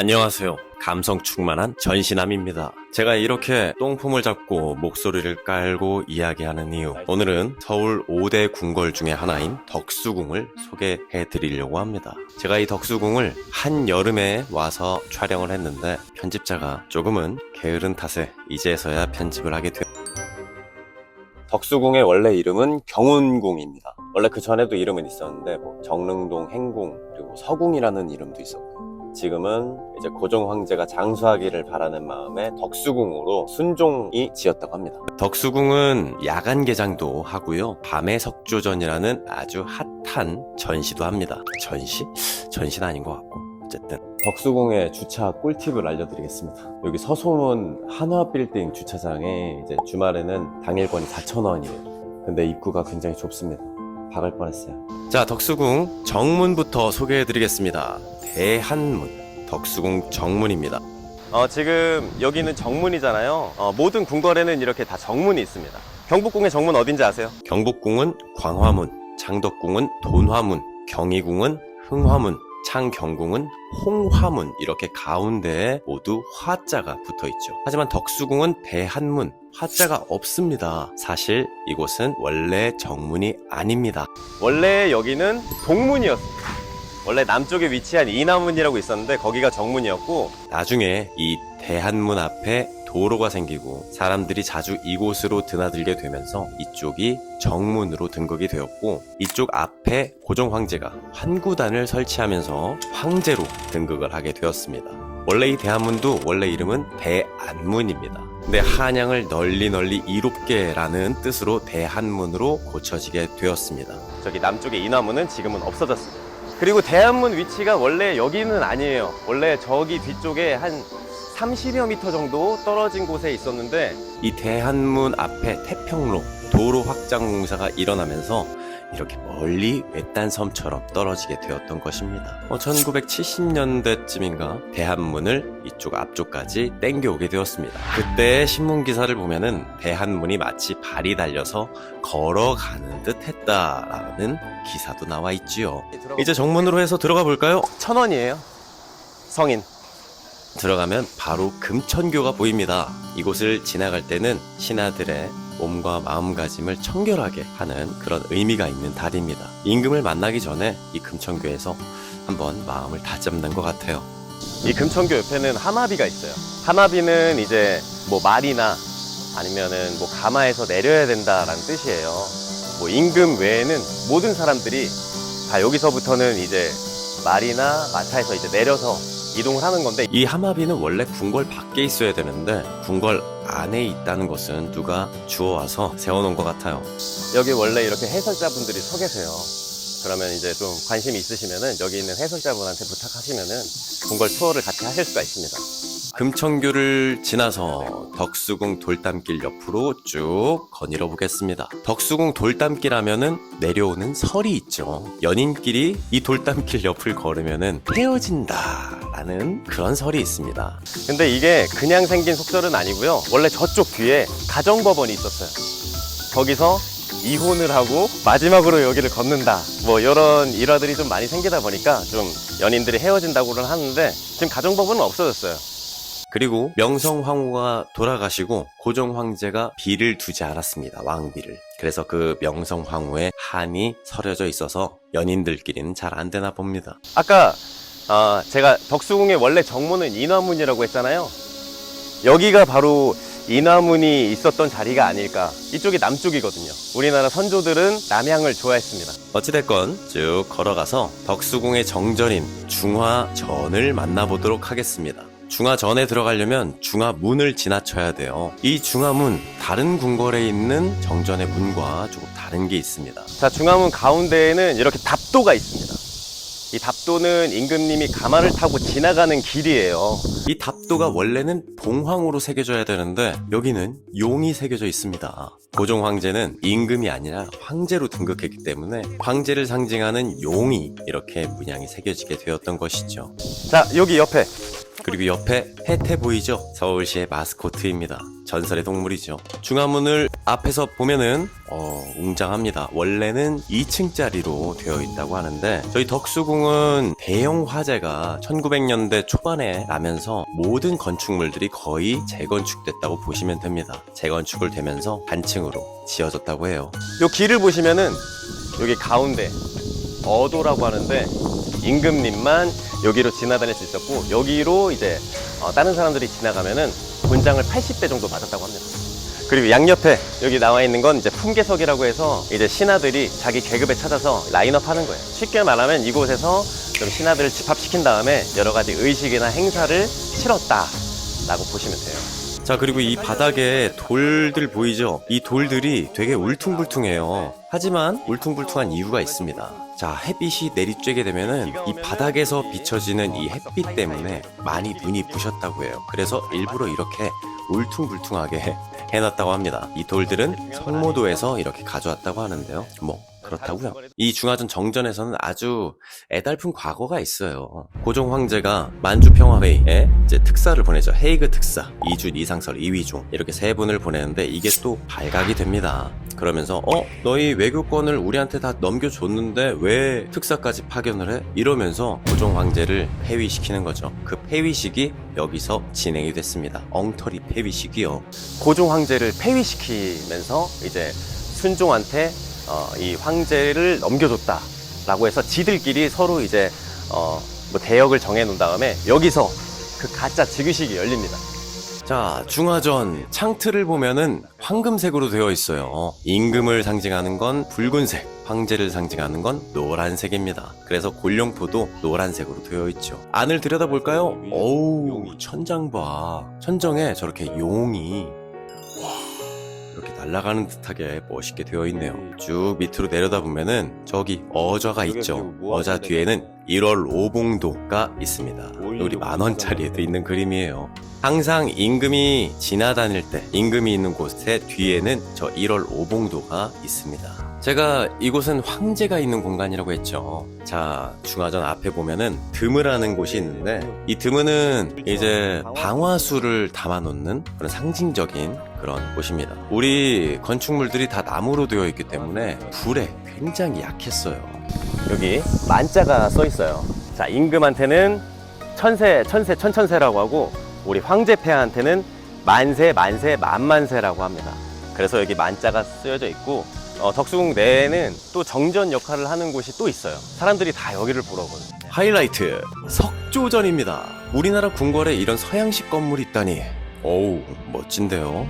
안녕하세요. 감성 충만한 전신남입니다. 제가 이렇게 똥폼을 잡고 목소리를 깔고 이야기하는 이유, 오늘은 서울 5대 궁궐 중에 하나인 덕수궁을 소개해 드리려고 합니다. 제가 이 덕수궁을 한여름에 와서 촬영을 했는데 편집자가 조금은 게으른 탓에 이제서야 편집을 하게 되었습니다. 덕수궁의 원래 이름은 경운궁입니다. 원래 그 전에도 이름은 있었는데 정릉동, 행궁, 그리고 서궁이라는 이름도 있었고요. 지금은 이제 고종 황제가 장수하기를 바라는 마음에 덕수궁으로 순종이 지었다고 합니다. 덕수궁은 야간 개장도 하고요. 밤의 석조전이라는 아주 핫한 전시도 합니다. 전시? 전시는 아닌 것 같고. 어쨌든 덕수궁의 주차 꿀팁을 알려드리겠습니다. 여기 서소문 한화빌딩 주차장에 이제 주말에는 당일권이 4,000원이에요. 근데 입구가 굉장히 좁습니다. 박을 뻔했어요. 자, 덕수궁 정문부터 소개해드리겠습니다. 대한문, 덕수궁 정문입니다. 지금 여기는 정문이잖아요. 모든 궁궐에는 이렇게 다 정문이 있습니다. 경복궁의 정문 어딘지 아세요? 경복궁은 광화문, 장덕궁은 돈화문, 경희궁은 흥화문, 창경궁은 홍화문, 이렇게 가운데에 모두 화자가 붙어있죠. 하지만 덕수궁은 대한문, 화자가 없습니다. 사실 이곳은 원래 정문이 아닙니다. 원래 여기는 동문이었습니다. 원래 남쪽에 위치한 이남문이라고 있었는데 거기가 정문이었고, 나중에 이 대한문 앞에 도로가 생기고 사람들이 자주 이곳으로 드나들게 되면서 이쪽이 정문으로 등극이 되었고, 이쪽 앞에 고종 황제가 환구단을 설치하면서 황제로 등극을 하게 되었습니다. 원래 이 대한문도 원래 이름은 대안문입니다. 근데 한양을 널리 이롭게라는 뜻으로 대한문으로 고쳐지게 되었습니다. 저기 남쪽의 이남문은 지금은 없어졌습니다. 그리고 대한문 위치가 원래 여기는 아니에요. 원래 저기 뒤쪽에 한 30여 미터 정도 떨어진 곳에 있었는데, 이 대한문 앞에 태평로 도로 확장 공사가 일어나면서 이렇게 멀리 외딴 섬처럼 떨어지게 되었던 것입니다. 1970년대쯤인가 대한문을 이쪽 앞쪽까지 땡겨오게 되었습니다. 그때 신문 기사를 보면은 대한문이 마치 발이 달려서 걸어가는 듯 했다라는 기사도 나와 있지요. 이제 정문으로 해서 들어가 볼까요? 1,000원이에요. 성인. 들어가면 바로 금천교가 보입니다. 이곳을 지나갈 때는 신하들의 몸과 마음가짐을 청결하게 하는 그런 의미가 있는 다리입니다. 임금을 만나기 전에 이 금천교에서 한번 마음을 다잡는 것 같아요. 이 금천교 옆에는 하마비가 있어요. 하마비는 이제 말이나 아니면은 가마에서 내려야 된다라는 뜻이에요. 임금 외에는 모든 사람들이 다 여기서부터는 이제 말이나 마차에서 이제 내려서 이동을 하는 건데, 이 하마비는 원래 궁궐 밖에 있어야 되는데 궁궐 안에 있다는 것은 누가 주워와서 세워놓은 것 같아요. 여기 원래 이렇게 해설자분들이 서 계세요. 그러면 이제 좀 관심이 있으시면은 여기 있는 해설자분한테 부탁하시면은 궁궐 투어를 같이 하실 수가 있습니다. 금천교를 지나서 덕수궁 돌담길 옆으로 쭉 거닐어 보겠습니다. 덕수궁 돌담길 하면은 내려오는 설이 있죠. 연인끼리 이 돌담길 옆을 걸으면은 헤어진다 라는 그런 설이 있습니다. 근데 이게 그냥 생긴 속설은 아니고요. 원래 저쪽 뒤에 가정법원이 있었어요. 거기서 이혼을 하고 마지막으로 여기를 걷는다, 이런 일화들이 좀 많이 생기다 보니까 좀 연인들이 헤어진다고는 하는데, 지금 가정법원은 없어졌어요. 그리고 명성황후가 돌아가시고 고종 황제가 비를 두지 않았습니다. 왕비를. 그래서 그 명성황후의 한이 서려져 있어서 연인들끼리는 잘 안 되나 봅니다. 아까 제가 덕수궁의 원래 정문은 인화문이라고 했잖아요. 여기가 바로 인화문이 있었던 자리가 아닐까. 이쪽이 남쪽이거든요. 우리나라 선조들은 남향을 좋아했습니다. 어찌됐건 쭉 걸어가서 덕수궁의 정전인 중화전을 만나보도록 하겠습니다. 중화전에 들어가려면 중화문을 지나쳐야 돼요. 이 중화문, 다른 궁궐에 있는 정전의 문과 조금 다른 게 있습니다. 자, 중화문 가운데에는 이렇게 답도가 있습니다. 이 답도는 임금님이 가마를 타고 지나가는 길이에요. 이 답도가 원래는 봉황으로 새겨져야 되는데 여기는 용이 새겨져 있습니다. 고종 황제는 임금이 아니라 황제로 등극했기 때문에 황제를 상징하는 용이 이렇게 문양이 새겨지게 되었던 것이죠. 자, 여기 옆에 그리고 옆에 혜태 보이죠? 서울시의 마스코트입니다. 전설의 동물이죠. 중화문을 앞에서 보면은 웅장합니다. 원래는 2층짜리로 되어 있다고 하는데 저희 덕수궁은 대형 화재가 1900년대 초반에 나면서 모든 건축물들이 거의 재건축됐다고 보시면 됩니다. 재건축을 되면서 단층으로 지어졌다고 해요. 요 길을 보시면은 여기 가운데 어도라고 하는데 임금님만 여기로 지나다닐 수 있었고, 여기로 이제 다른 사람들이 지나가면은 곤장을 80대 정도 맞았다고 합니다. 그리고 양옆에 여기 나와 있는 건 이제 품계석이라고 해서 이제 신하들이 자기 계급에 찾아서 라인업 하는 거예요. 쉽게 말하면 이곳에서 좀 신하들을 집합시킨 다음에 여러 가지 의식이나 행사를 치렀다라고 보시면 돼요. 자, 그리고 이 바닥에 돌들 보이죠? 이 돌들이 되게 울퉁불퉁해요. 하지만 울퉁불퉁한 이유가 있습니다. 자, 햇빛이 내리쬐게 되면은 이 바닥에서 비춰지는 이 햇빛 때문에 많이 눈이 부셨다고 해요. 그래서 일부러 이렇게 울퉁불퉁하게 해놨다고 합니다. 이 돌들은 성모도에서 이렇게 가져왔다고 하는데요. 뭐 그렇다고요. 이 중화전 정전에서는 아주 애달픈 과거가 있어요. 고종 황제가 만주평화회의에 이제 특사를 보내죠. 헤이그 특사, 이준, 이상설, 이휘종 이렇게 세 분을 보내는데 이게 또 발각이 됩니다. 그러면서 너희 외교권을 우리한테 다 넘겨줬는데 왜 특사까지 파견을 해? 이러면서 고종 황제를 폐위시키는 거죠. 그 폐위식이 여기서 진행이 됐습니다. 엉터리 폐위식이요. 고종 황제를 폐위시키면서 이제 순종한테 이 황제를 넘겨줬다라고 해서 지들끼리 서로 이제 뭐 대역을 정해 놓은 다음에 여기서 그 가짜 즉위식이 열립니다. 자, 중화전 창틀을 보면은 황금색으로 되어 있어요. 임금을 상징하는 건 붉은색, 황제를 상징하는 건 노란색입니다. 그래서 골룡포도 노란색으로 되어 있죠. 안을 들여다볼까요? 어우, 천장 봐. 천정에 저렇게 용이 이렇게 날아가는 듯하게 멋있게 되어 있네요. 쭉 밑으로 내려다 보면은 저기 어좌가 있죠. 어좌 뒤에는 1월 오봉도가 있습니다. 우리 10,000원짜리에도 있는 그림이에요. 항상 임금이 지나다닐 때 임금이 있는 곳에 뒤에는 저 1월 오봉도가 있습니다. 제가 이곳은 황제가 있는 공간이라고 했죠. 자, 중화전 앞에 보면은 드무라는 곳이 있는데 이 드무는 이제 방화수를 담아놓는 그런 상징적인 그런 곳입니다. 우리 건축물들이 다 나무로 되어 있기 때문에 불에 굉장히 약했어요. 여기 만자가 써 있어요. 자, 임금한테는 천세라고 하고 우리 황제폐하한테는 만세, 만세라고 합니다. 그래서 여기 만자가 쓰여져 있고 덕수궁 내에는 또 정전 역할을 하는 곳이 또 있어요. 사람들이 다 여기를 보러 오거든요. 하이라이트 석조전입니다. 우리나라 궁궐에 이런 서양식 건물이 있다니 어우 멋진데요.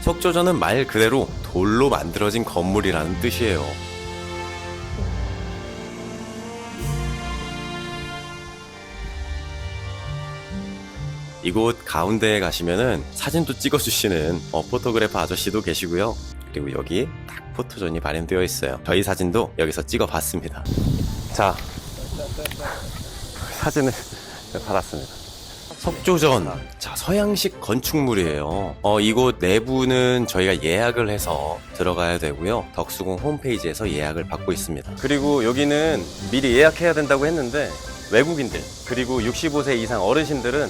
석조전은 말 그대로 돌로 만들어진 건물이라는 뜻이에요. 이곳 가운데에 가시면은 사진도 찍어주시는 포토그래퍼 아저씨도 계시고요. 그리고 여기 딱 포토존이 마련되어 있어요. 저희 사진도 여기서 찍어봤습니다. 자, 사진을 받았습니다. 석조전, 자, 서양식 건축물이에요. 이곳 내부는 저희가 예약을 해서 들어가야 되고요. 덕수궁 홈페이지에서 예약을 받고 있습니다. 그리고 여기는 미리 예약해야 된다고 했는데 외국인들 그리고 65세 이상 어르신들은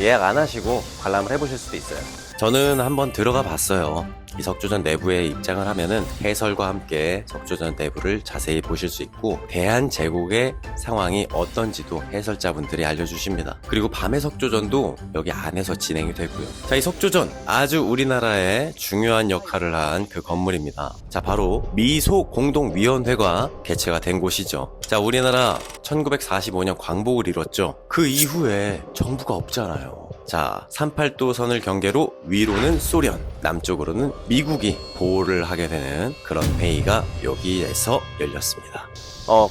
예약 안 하시고 관람을 해보실 수도 있어요. 저는 한번 들어가 봤어요. 이 석조전 내부에 입장을 하면은 해설과 함께 석조전 내부를 자세히 보실 수 있고 대한제국의 상황이 어떤지도 해설자분들이 알려주십니다. 그리고 밤의 석조전도 여기 안에서 진행이 되고요. 자, 이 석조전 아주 우리나라에 중요한 역할을 한 그 건물입니다. 자, 바로 미소공동위원회가 개최가 된 곳이죠. 자, 우리나라 1945년 광복을 이뤘죠. 그 이후에 정부가 없잖아요. 자, 38도선을 경계로 위로는 소련, 남쪽으로는 미국이 보호를 하게 되는 그런 회의가 여기에서 열렸습니다.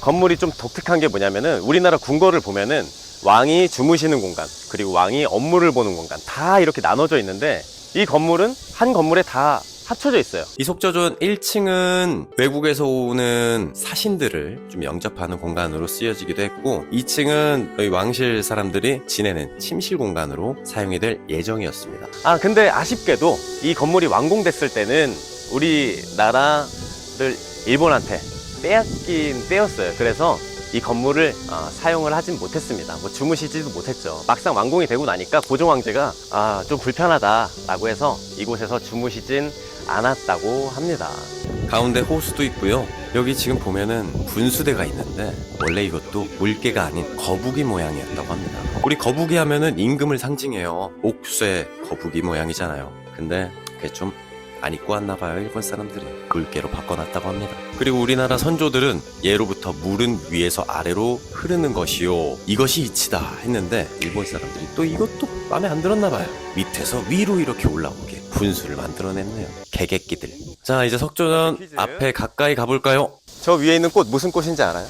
건물이 좀 독특한 게 뭐냐면은 우리나라 궁궐을 보면은 왕이 주무시는 공간, 그리고 왕이 업무를 보는 공간 다 이렇게 나눠져 있는데 이 건물은 한 건물에 다 합쳐져 있어요. 이 석조전 1층은 외국에서 오는 사신들을 좀 영접하는 공간으로 쓰여지기도 했고 2층은 저희 왕실 사람들이 지내는 침실 공간으로 사용이 될 예정이었습니다. 근데 아쉽게도 이 건물이 완공됐을 때는 우리나라를 일본한테 빼앗긴 때였어요. 그래서 이 건물을 사용을 하진 못했습니다. 뭐 주무시지도 못했죠. 막상 완공이 되고 나니까 고종 황제가 좀 불편하다라고 해서 이곳에서 주무시진 않았다고 합니다. 가운데 호수도 있고요. 여기 지금 보면은 분수대가 있는데 원래 이것도 물개가 아닌 거북이 모양이었다고 합니다. 우리 거북이 하면은 임금을 상징해요. 옥쇠 거북이 모양이잖아요. 근데 그게 좀 안 입고 왔나 봐요. 일본 사람들이 물개로 바꿔놨다고 합니다. 그리고 우리나라 선조들은 예로부터 물은 위에서 아래로 흐르는 것이요, 이것이 이치다 했는데 일본 사람들이 또 이것도 마음에 안 들었나 봐요. 밑에서 위로 이렇게 올라오게 분수를 만들어냈네요. 개객기들. 자, 이제 석조전 퀴즈. 앞에 가까이 가볼까요? 저 위에 있는 꽃 무슨 꽃인지 알아요?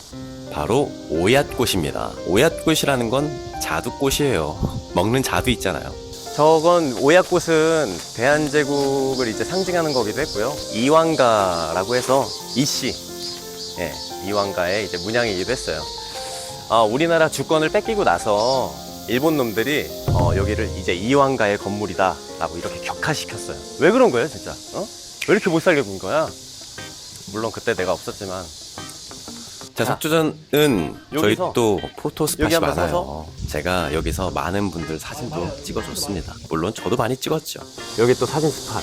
바로 오얏꽃입니다. 오얏꽃이라는 건 자두꽃이에요. 먹는 자두 있잖아요. 저건 오얏꽃은 대한제국을 이제 상징하는 거기도 했고요. 이왕가라고 해서 이씨, 예, 이왕가의 이제 문양이기도 했어요. 우리나라 주권을 뺏기고 나서 일본 놈들이 여기를 이제 이왕가의 건물이다라고 이렇게 격화시켰어요. 왜 그런 거예요, 진짜? 왜 이렇게 못 살게 군 거야? 물론 그때 내가 없었지만. 자, 석조전은 저희 여기서 또 포토 스팟이 여기 한번 많아요. 제가 여기서 많은 분들 사진도 찍어줬습니다. 물론 저도 많이 찍었죠. 여기 또 사진 스팟.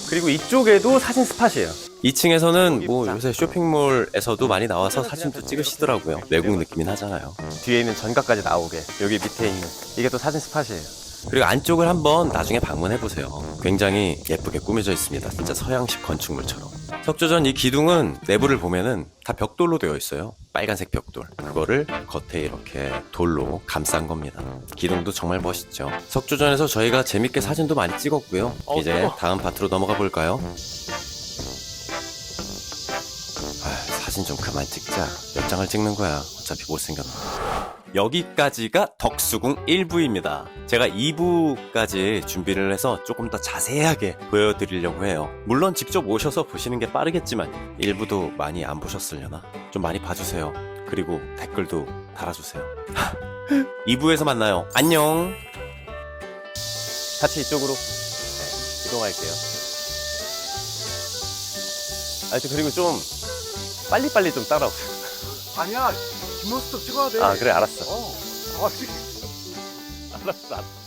그리고 이쪽에도 사진 스팟이에요. 2층에서는 뭐 요새 쇼핑몰에서도 많이 나와서 사진도 찍으시더라고요. 외국 느낌이 나잖아요. 뒤에 있는 전가까지 나오게. 여기 밑에 있는 이게 또 사진 스팟이에요. 그리고 안쪽을 한번 나중에 방문해보세요. 굉장히 예쁘게 꾸며져 있습니다. 진짜 서양식 건축물처럼. 석조전 이 기둥은 내부를 보면은 다 벽돌로 되어 있어요. 빨간색 벽돌. 그거를 겉에 이렇게 돌로 감싼 겁니다. 기둥도 정말 멋있죠. 석조전에서 저희가 재밌게 사진도 많이 찍었고요. 이제 뜨거워. 다음 파트로 넘어가 볼까요? 사진 좀 그만 찍자. 몇 장을 찍는 거야. 어차피 못생겼나. 여기까지가 덕수궁 1부입니다. 제가 2부까지 준비를 해서 조금 더 자세하게 보여드리려고 해요. 물론 직접 오셔서 보시는 게 빠르겠지만 1부도 많이 안 보셨으려나? 좀 많이 봐주세요. 그리고 댓글도 달아주세요. 2부에서 만나요. 안녕. 같이 이쪽으로 이동할게요. 그리고 좀 빨리빨리 좀 따라오세요. 아니야, 뒷모습도 찍어야 돼. 그래, 알았어. 어. 알았어.